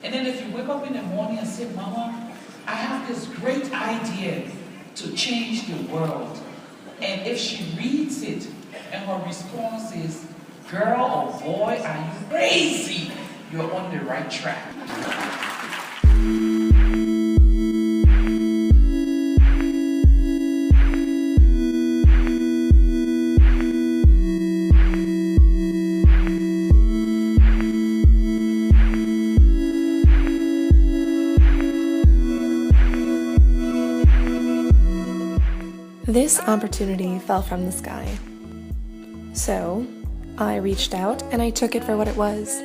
And then if you wake up in the morning and say, Mama, I have this great idea to change the world. And if she reads it and her response is, girl or boy, are you crazy? You're on the right track. This opportunity fell from the sky. So, I reached out and I took it for what it was,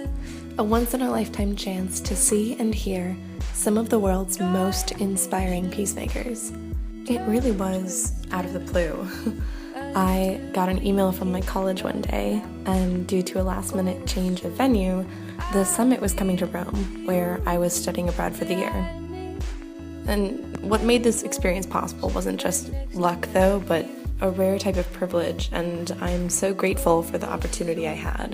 a once-in-a-lifetime chance to see and hear some of the world's most inspiring peacemakers. It really was out of the blue. I got an email from my college one day, and due to a last-minute change of venue, the summit was coming to Rome, where I was studying abroad for the year. And what made this experience possible wasn't just luck, though, but a rare type of privilege, and I'm so grateful for the opportunity I had.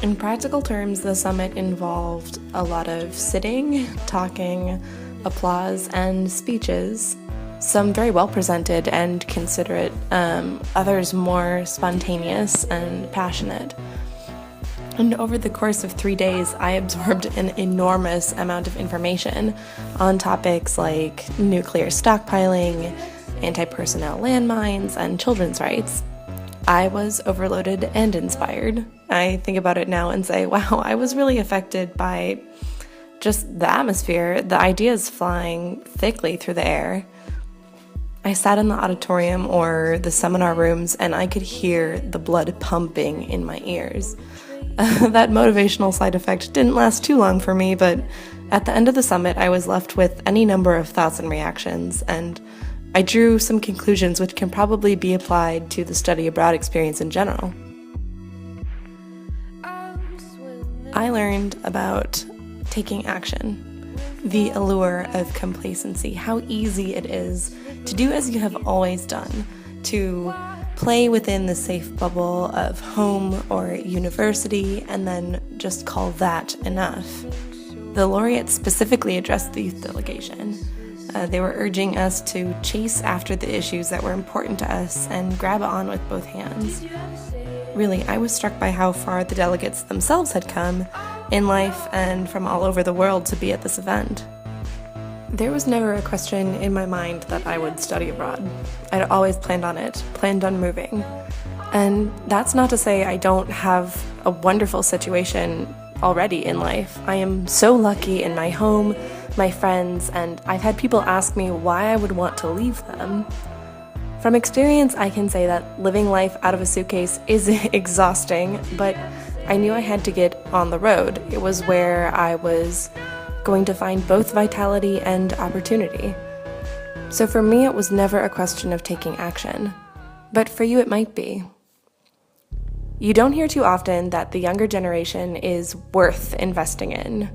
In practical terms, the summit involved a lot of sitting, talking, applause, and speeches, some very well presented and considerate, others more spontaneous and passionate. And over the course of 3 days, I absorbed an enormous amount of information on topics like nuclear stockpiling, anti-personnel landmines, and children's rights. I was overloaded and inspired. I think about it now and say, wow, I was really affected by just the atmosphere, the ideas flying thickly through the air. I sat in the auditorium or the seminar rooms, and I could hear the blood pumping in my ears. That motivational side effect didn't last too long for me, but at the end of the summit, I was left with any number of thoughts and reactions, and I drew some conclusions which can probably be applied to the study abroad experience in general. I learned about taking action, the allure of complacency, how easy it is to do as you have always done, to play within the safe bubble of home or university, and then just call that enough. The Laureates specifically addressed the youth delegation. They were urging us to chase after the issues that were important to us and grab on with both hands. Really, I was struck by how far the delegates themselves had come in life and from all over the world to be at this event. There was never a question in my mind that I would study abroad. I'd always planned on it, planned on moving. And that's not to say I don't have a wonderful situation already in life. I am so lucky in my home, my friends, and I've had people ask me why I would want to leave them. From experience, I can say that living life out of a suitcase is exhausting, but I knew I had to get on the road. It was where I was going to find both vitality and opportunity. So for me, it was never a question of taking action, but for you it might be. You don't hear too often that the younger generation is worth investing in.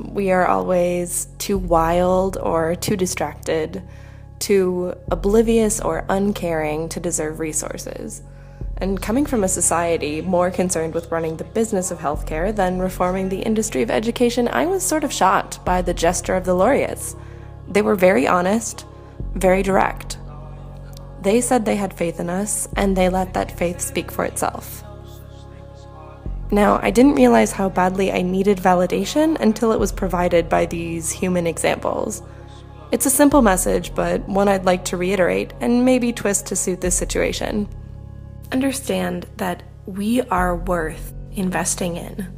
We are always too wild or too distracted, too oblivious or uncaring to deserve resources. And coming from a society more concerned with running the business of healthcare than reforming the industry of education, I was sort of shocked by the gesture of the Laureates. They were very honest, very direct. They said they had faith in us, and they let that faith speak for itself. Now, I didn't realize how badly I needed validation until it was provided by these human examples. It's a simple message, but one I'd like to reiterate and maybe twist to suit this situation. Understand that we are worth investing in.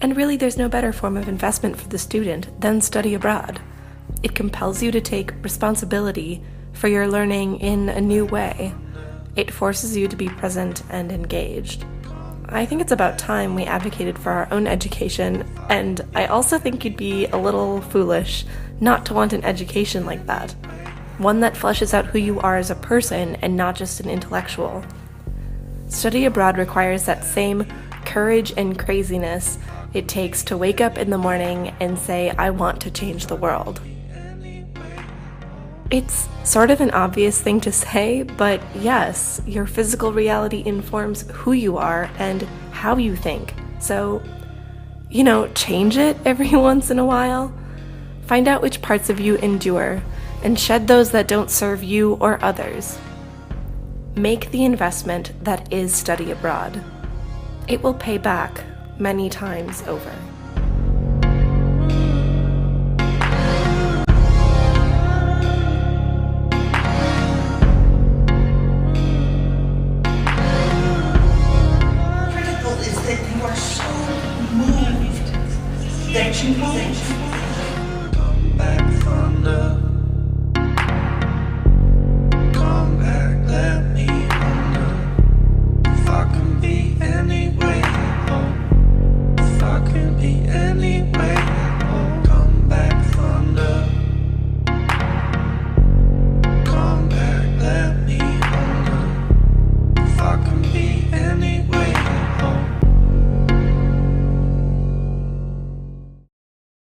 And really, there's no better form of investment for the student than study abroad. It compels you to take responsibility for your learning in a new way. It forces you to be present and engaged. I think it's about time we advocated for our own education, and I also think you'd be a little foolish not to want an education like that. One that fleshes out who you are as a person and not just an intellectual. Study abroad requires that same courage and craziness it takes to wake up in the morning and say, I want to change the world. It's sort of an obvious thing to say, but yes, your physical reality informs who you are and how you think. So change it every once in a while. Find out which parts of you endure and shed those that don't serve you or others. Make the investment that is study abroad. It will pay back many times over. Critical is that you are so moved that you move. Come back from the